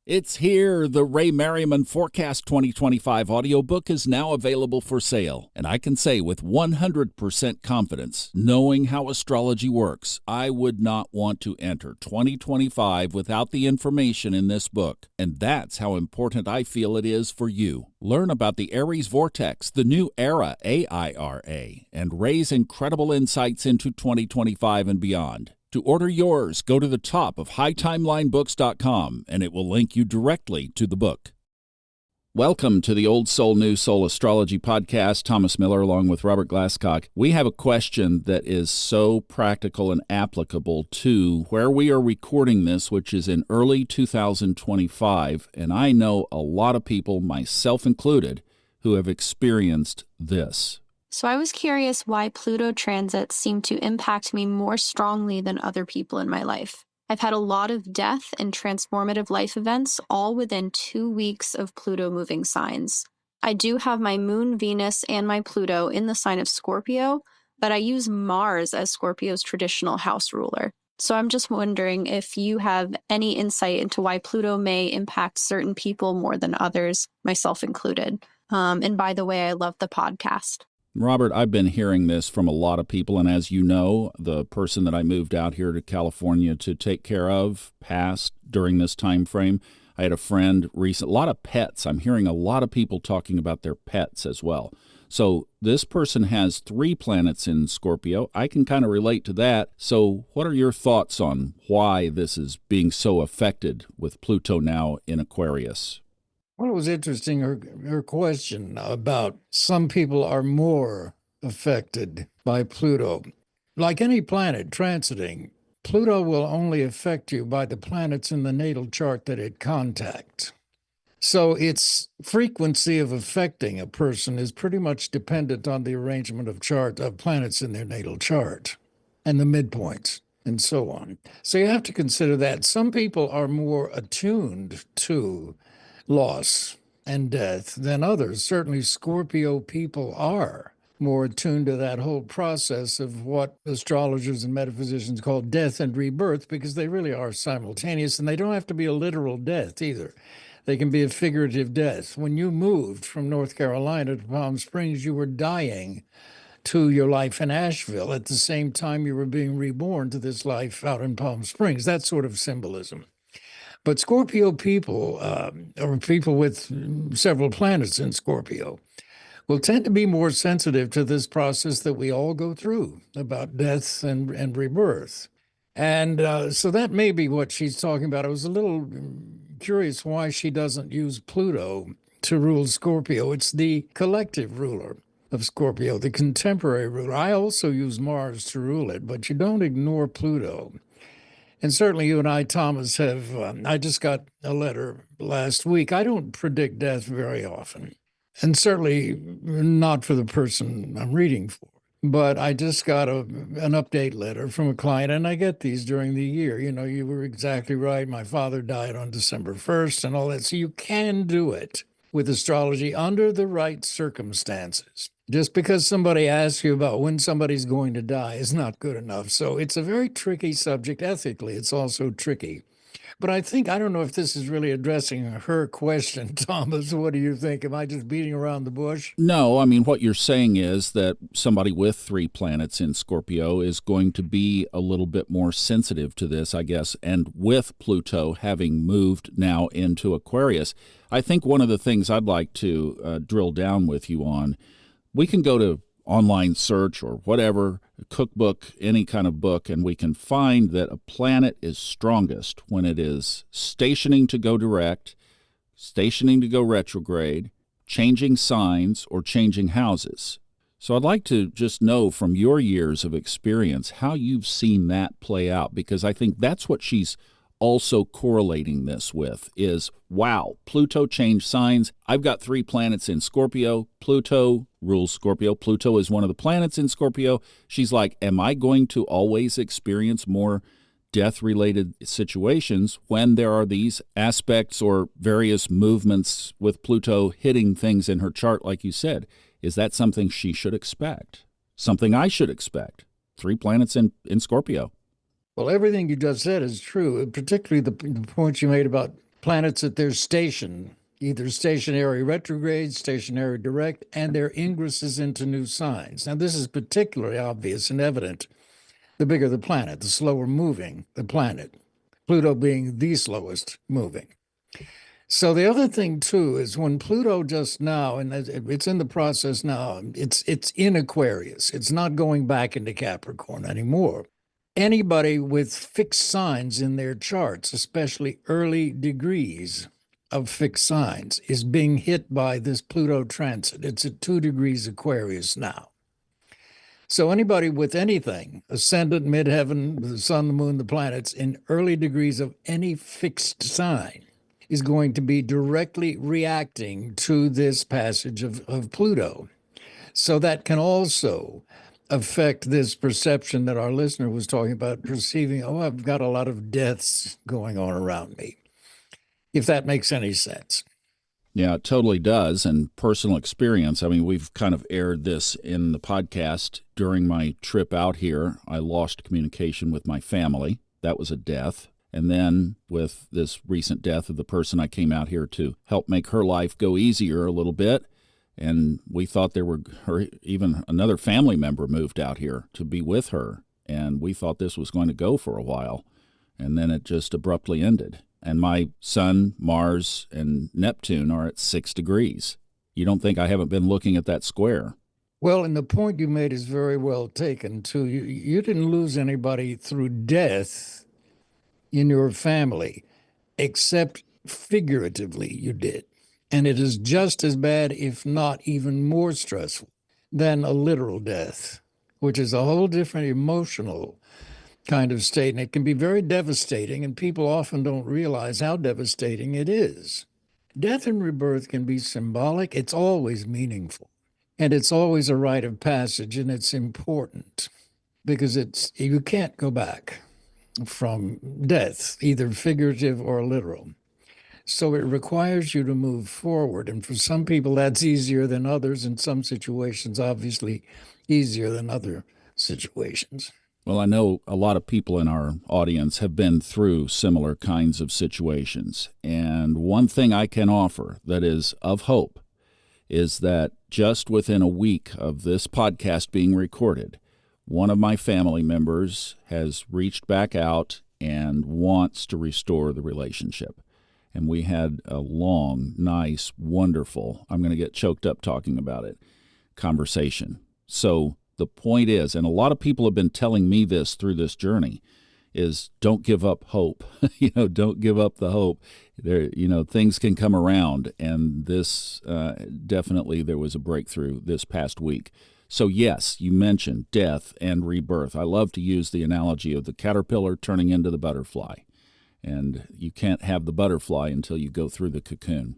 It's here. The Ray Merriman Forecast 2025 audiobook is now available for sale. And I can say with 100% confidence, knowing how astrology works, I would not want to enter 2025 without the information in this book. And that's how important I feel it is for you. Learn about the Aries vortex, the new era, AIRA, and Ray's incredible insights into 2025 and beyond. To order yours, go to the top of hightimelinebooks.com, and it will link you directly to the book. Welcome to the Old Soul, New Soul Astrology Podcast. Thomas Miller along with Robert Glasscock. We have a question that is so practical and applicable to where we are recording this, which is in early 2025, and I know a lot of people, myself included, who have experienced this. So I was curious why Pluto transits seem to impact me more strongly than other people in my life. I've had a lot of death and transformative life events all within 2 weeks of Pluto moving signs. I do have my Moon, Venus, and my Pluto in the sign of Scorpio, but I use Mars as Scorpio's traditional house ruler. So I'm just wondering if you have any insight into why Pluto may impact certain people more than others, myself included. And by the way, I love the podcast. Robert, I've been hearing this from a lot of people, and as you know, the person that I moved out here to California to take care of passed during this time frame. I had a friend recent, a lot of pets. I'm hearing a lot of people talking about their pets as well. So this person has 3 planets in Scorpio. I can kind of relate to that. So what are your thoughts on why this is being so affected with Pluto now in Aquarius? Well, it was interesting, her question about some people are more affected by Pluto. Like any planet transiting, Pluto will only affect you by the planets in the natal chart that it contacts. So its frequency of affecting a person is pretty much dependent on the arrangement of planets in their natal chart and the midpoints and so on. So you have to consider that. Some people are more attuned to loss and death than others. Certainly Scorpio people are more attuned to that whole process of what astrologers and metaphysicians call death and rebirth, because they really are simultaneous, and they don't have to be a literal death either. They can be a figurative death. When you moved from North Carolina to Palm Springs, you were dying to your life in Asheville. At the same time, you were being reborn to this life out in Palm Springs. That sort of symbolism. But Scorpio people, or people with several planets in Scorpio, will tend to be more sensitive to this process that we all go through about death and rebirth. And so that may be what she's talking about. I was a little curious why she doesn't use Pluto to rule Scorpio. It's the collective ruler of Scorpio, the contemporary ruler. I also use Mars to rule it, but you don't ignore Pluto. And certainly you and I, Thomas, have, I just got a letter last week. I don't predict death very often, and certainly not for the person I'm reading for. But I just got an update letter from a client, and I get these during the year. You know, you were exactly right. My father died on December 1st and all that. So you can do it with astrology under the right circumstances. Just because somebody asks you about when somebody's going to die is not good enough. So it's a very tricky subject. Ethically, it's also tricky. But I don't know if this is really addressing her question, Thomas. What do you think? Am I just beating around the bush? No, I mean, what you're saying is that somebody with 3 planets in Scorpio is going to be a little bit more sensitive to this, I guess. And with Pluto having moved now into Aquarius, I think one of the things I'd like to drill down with you on, we can go to online search or whatever, cookbook, any kind of book, and we can find that a planet is strongest when it is stationing to go direct, stationing to go retrograde, changing signs, or changing houses. So I'd like to just know from your years of experience how you've seen that play out, because I think that's what she's also correlating this with is, wow, Pluto changed signs. I've got 3 planets in Scorpio. Pluto rules Scorpio. Pluto is one of the planets in Scorpio. She's like, am I going to always experience more death-related situations when there are these aspects or various movements with Pluto hitting things in her chart, like you said? Is that something she should expect? Something I should expect? 3 planets in Scorpio. Well, everything you just said is true, particularly the point you made about planets at their station, either stationary retrograde, stationary direct, and their ingresses into new signs. Now, this is particularly obvious and evident the bigger the planet, the slower moving the planet, Pluto being the slowest moving. So the other thing, too, is when Pluto just now, and it's in the process now, it's in Aquarius. It's not going back into Capricorn anymore. Anybody with fixed signs in their charts, especially early degrees of fixed signs, is being hit by this Pluto transit. It's at 2 degrees Aquarius now. So anybody with anything, ascendant, midheaven, the sun, the moon, the planets, in early degrees of any fixed sign is going to be directly reacting to this passage of Pluto. So that can also affect this perception that our listener was talking about, perceiving, oh, I've got a lot of deaths going on around me, if that makes any sense. Yeah, it totally does. And personal experience, I mean, we've kind of aired this in the podcast. During my trip out here, I lost communication with my family. That was a death. And then with this recent death of the person I came out here to help make her life go easier a little bit, and we thought even another family member moved out here to be with her, and we thought this was going to go for a while, and then it just abruptly ended. And my sun, Mars, and Neptune are at 6 degrees. You don't think I haven't been looking at that square? Well, and the point you made is very well taken, too. You didn't lose anybody through death in your family, except figuratively you did. And it is just as bad, if not even more stressful, than a literal death, which is a whole different emotional kind of state. And it can be very devastating, and people often don't realize how devastating it is. Death and rebirth can be symbolic. It's always meaningful. And it's always a rite of passage, and it's important because you can't go back from death, either figurative or literal. So it requires you to move forward. And for some people, that's easier than others. In some situations, obviously easier than other situations. Well, I know a lot of people in our audience have been through similar kinds of situations. And one thing I can offer that is of hope is that just within a week of this podcast being recorded, one of my family members has reached back out and wants to restore the relationship. And we had a long, nice, wonderful, I'm going to get choked up talking about it, conversation. So the point is, and a lot of people have been telling me this through this journey, is don't give up hope. Don't give up the hope. Things can come around. And this, definitely there was a breakthrough this past week. So yes, you mentioned death and rebirth. I love to use the analogy of the caterpillar turning into the butterfly. And you can't have the butterfly until you go through the cocoon.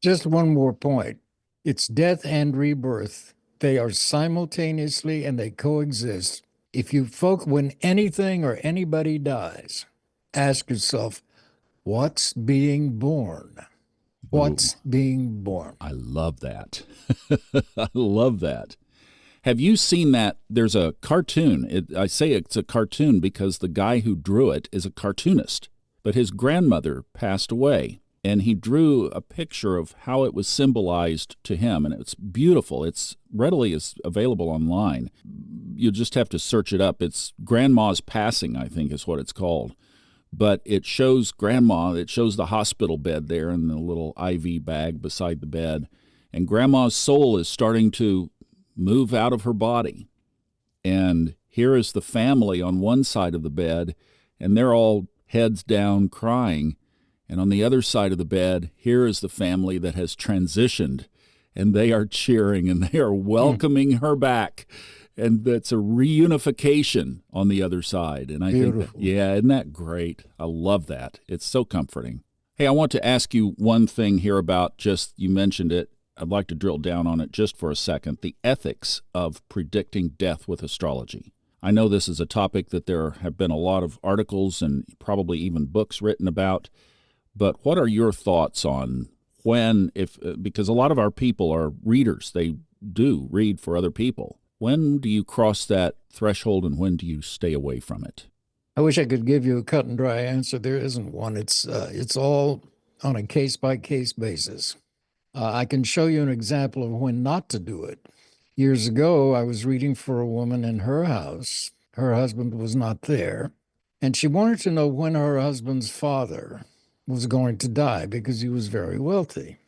Just one more point. It's death and rebirth. They are simultaneously and they coexist. If when anything or anybody dies, ask yourself, what's being born? What's being born? I love that. I love that. Have you seen that? There's a cartoon. I say it's a cartoon because the guy who drew it is a cartoonist. But his grandmother passed away, and he drew a picture of how it was symbolized to him, and it's beautiful. It's readily available online. You just have to search it up. It's Grandma's Passing, I think is what it's called. But it shows Grandma, it shows the hospital bed there and the little IV bag beside the bed, and Grandma's soul is starting to move out of her body. And here is the family on one side of the bed, and they're all heads down crying. And on the other side of the bed, here is the family that has transitioned, and they are cheering and they are welcoming her back. And that's a reunification on the other side. And I think, isn't that great? I love that. It's so comforting. Hey, I want to ask you one thing here about you mentioned it. I'd like to drill down on it just for a second. The ethics of predicting death with astrology. I know this is a topic that there have been a lot of articles and probably even books written about, but what are your thoughts on because a lot of our people are readers, they do read for other people. When do you cross that threshold and when do you stay away from it? I wish I could give you a cut and dry answer. There isn't one. It's all on a case-by-case basis. I can show you an example of when not to do it. Years ago, I was reading for a woman in her house. Her husband was not there, and she wanted to know when her husband's father was going to die because he was very wealthy.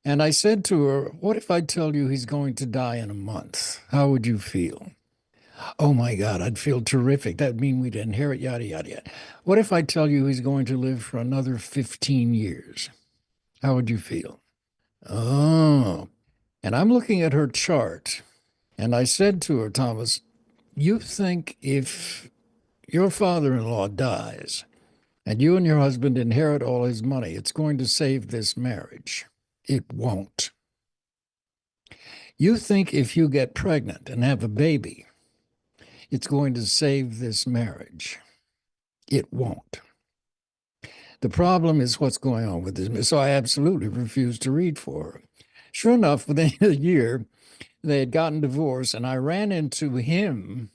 And I said to her, what if I tell you he's going to die in a month? How would you feel? Oh my God, I'd feel terrific. That'd mean we'd inherit, yada, yada, yada. What if I tell you he's going to live for another 15 years? How would you feel? Oh. And I'm looking at her chart, and I said to her, Thomas, you think if your father-in-law dies and you and your husband inherit all his money, it's going to save this marriage? It won't. You think if you get pregnant and have a baby, it's going to save this marriage? It won't. The problem is what's going on with this. So I absolutely refused to read for her. Sure enough, within a year, they had gotten divorced, and I ran into him,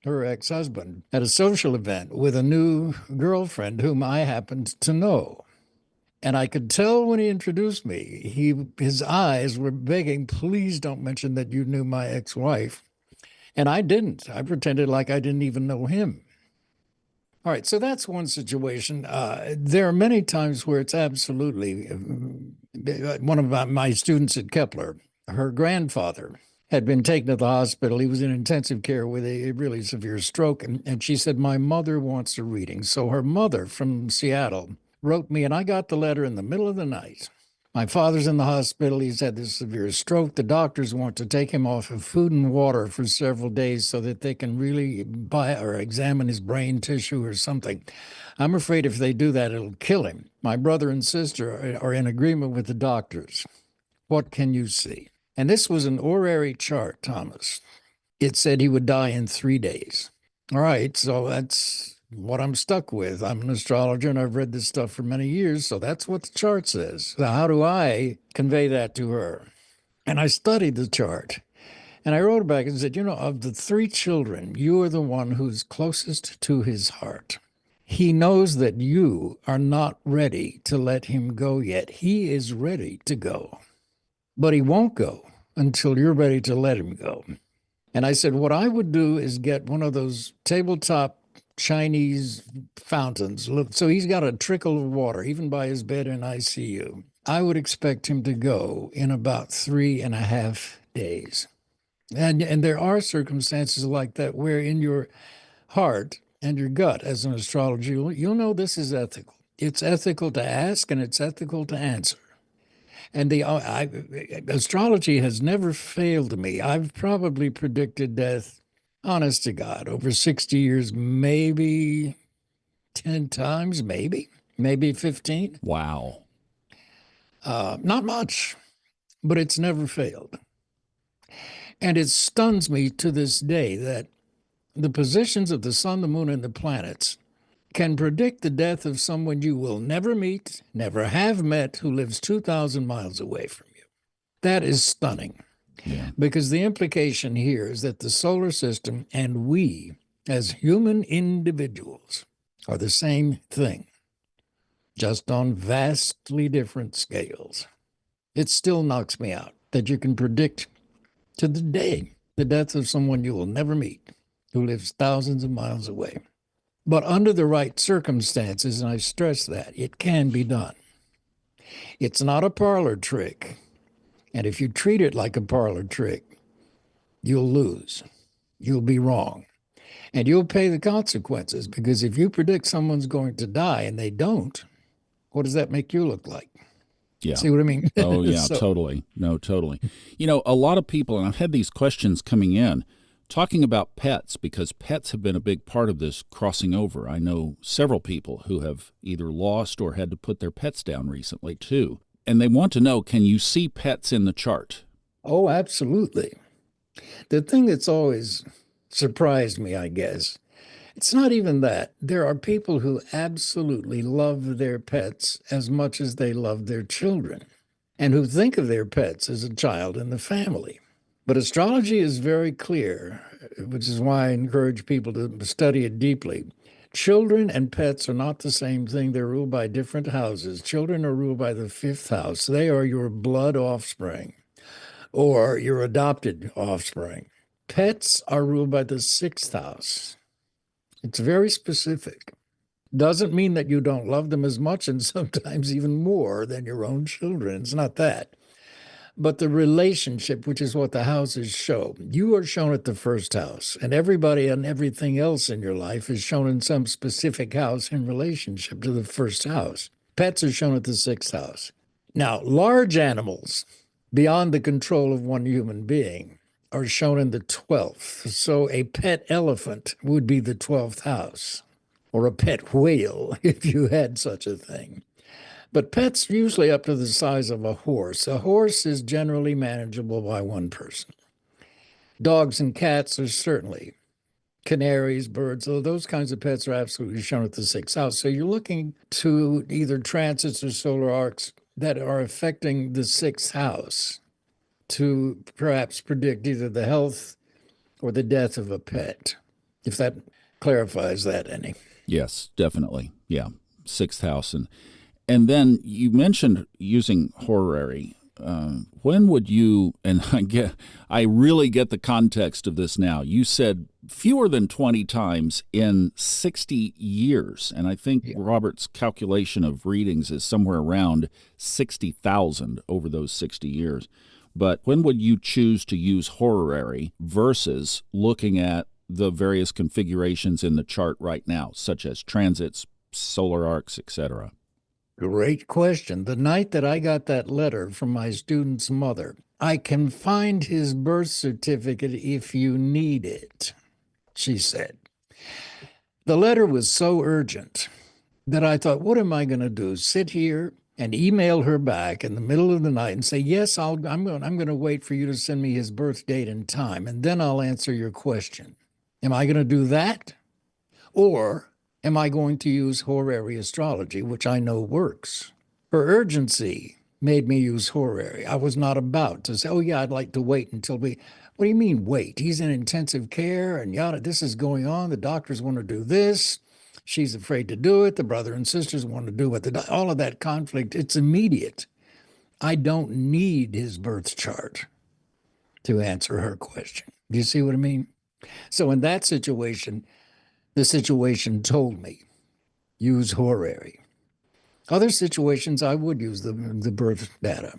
her ex-husband, at a social event with a new girlfriend whom I happened to know. And I could tell when he introduced me, his eyes were begging, please don't mention that you knew my ex-wife. And I didn't. I pretended like I didn't even know him. All right, so that's one situation. There are many times where it's absolutely, one of my students at Kepler, her grandfather had been taken to the hospital. He was in intensive care with a really severe stroke. And she said, my mother wants a reading. So her mother from Seattle wrote me, and I got the letter in the middle of the night. My father's in the hospital. He's had this severe stroke. The doctors want to take him off of food and water for several days so that they can really buy or examine his brain tissue or something. I'm afraid if they do that, it'll kill him. My brother and sister are in agreement with the doctors. What can you see? And this was an horary chart, Thomas. It said he would die in 3 days. All right, so that's what I'm stuck with. I'm an astrologer, and I've read this stuff for many years, so that's what the chart says. So how do I convey that to her? And I studied the chart, and I wrote back and said, of the 3 children, you are the one who's closest to his heart. He knows that you are not ready to let him go yet. He is ready to go, but he won't go until you're ready to let him go. And I said, what I would do is get one of those tabletop Chinese fountains. So he's got a trickle of water, even by his bed in ICU. I would expect him to go in about 3.5 days. And there are circumstances like that where in your heart and your gut as an astrologer, you'll know this is ethical. It's ethical to ask and it's ethical to answer. And astrology has never failed me. I've probably predicted death, honest to God, over 60 years, maybe 10 times, maybe 15. Wow. Not much, but it's never failed. And it stuns me to this day that the positions of the sun, the moon, and the planets can predict the death of someone you will never meet, never have met, who lives 2,000 miles away from you. That is stunning. Yeah. Because the implication here is that the solar system and we, as human individuals, are the same thing, just on vastly different scales. It still knocks me out that you can predict to the day the death of someone you will never meet, who lives thousands of miles away. But under the right circumstances, and I stress that, it can be done. It's not a parlor trick. And if you treat it like a parlor trick, you'll lose. You'll be wrong. And you'll pay the consequences, because if you predict someone's going to die and they don't, what does that make you look like? Yeah. See what I mean? Oh, yeah, totally. No, totally. A lot of people, and I've had these questions coming in, talking about pets, because pets have been a big part of this crossing over. I know several people who have either lost or had to put their pets down recently, too. And they want to know, can you see pets in the chart? Oh, absolutely. The thing that's always surprised me, I guess, it's not even that. There are people who absolutely love their pets as much as they love their children, and who think of their pets as a child in the family. But astrology is very clear, which is why I encourage people to study it deeply. Children and pets are not the same thing. They're ruled by different houses. Children are ruled by the 5th house. They are your blood offspring or your adopted offspring. Pets are ruled by the 6th house. It's very specific. Doesn't mean that you don't love them as much and sometimes even more than your own children. It's not that. But the relationship, which is what the houses show, you are shown at the 1st house, and everybody and everything else in your life is shown in some specific house in relationship to the 1st house. Pets are shown at the 6th house. Now, large animals beyond the control of one human being are shown in the 12th. So a pet elephant would be the 12th house, or a pet whale if you had such a thing. But pets usually up to the size of a horse. A horse is generally manageable by one person. Dogs and cats are certainly. Canaries, birds, those kinds of pets are absolutely shown at the 6th house. So you're looking to either transits or solar arcs that are affecting the 6th house to perhaps predict either the health or the death of a pet, if that clarifies that any. Yes, definitely. Yeah, 6th house. And then you mentioned using horary. When would you, and I really get the context of this now. You said fewer than 20 times in 60 years. And I think Robert's calculation of readings is somewhere around 60,000 over those 60 years. But when would you choose to use horary versus looking at the various configurations in the chart right now, such as transits, solar arcs, etc.? Great question. The night that I got that letter from my student's mother, I can find his birth certificate if you need it, she said. The letter was so urgent that I thought, what am I going to do? Sit here and email her back in the middle of the night and say, yes, I'm going to wait for you to send me his birth date and time, and then I'll answer your question. Am I going to do that? Or am I going to use horary astrology, which I know works? Her urgency made me use horary. I was not about to say, oh, yeah, I'd like to wait until we... What do you mean wait? He's in intensive care and yada, this is going on. The doctors want to do this. She's afraid to do it. The brother and sisters want to do what all of that conflict, it's immediate. I don't need his birth chart to answer her question. Do you see what I mean? So in that situation, the situation told me, use horary. Other situations, I would use the birth data.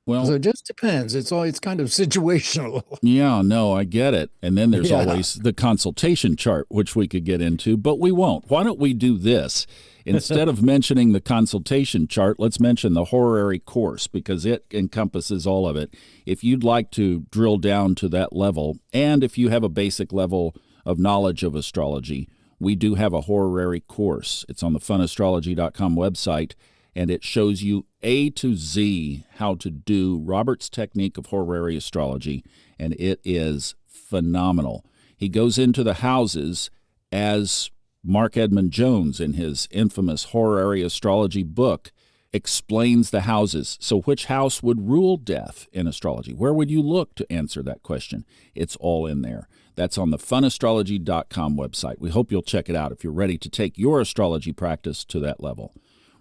Well, so it just depends. It's kind of situational. Yeah, no, I get it. And then there's always the consultation chart, which we could get into, but we won't. Why don't we do this? Instead of mentioning the consultation chart, let's mention the horary course, because it encompasses all of it. If you'd like to drill down to that level, and if you have a basic level of knowledge of astrology, we do have a horary course. It's on the funastrology.com website, and it shows you A to Z how to do Robert's technique of horary astrology, and it is phenomenal. He goes into the houses as Mark Edmund Jones, in his infamous horary astrology book, explains the houses. So which house would rule death in astrology? Where would you look to answer that question? It's all in there. That's on the funastrology.com website. We hope you'll check it out if you're ready to take your astrology practice to that level.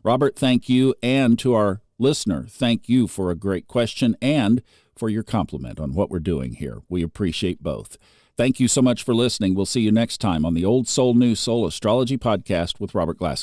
Robert, thank you. And to our listener, thank you for a great question and for your compliment on what we're doing here. We appreciate both. Thank you so much for listening. We'll see you next time on the Old Soul, New Soul Astrology Podcast with Robert Glasgow.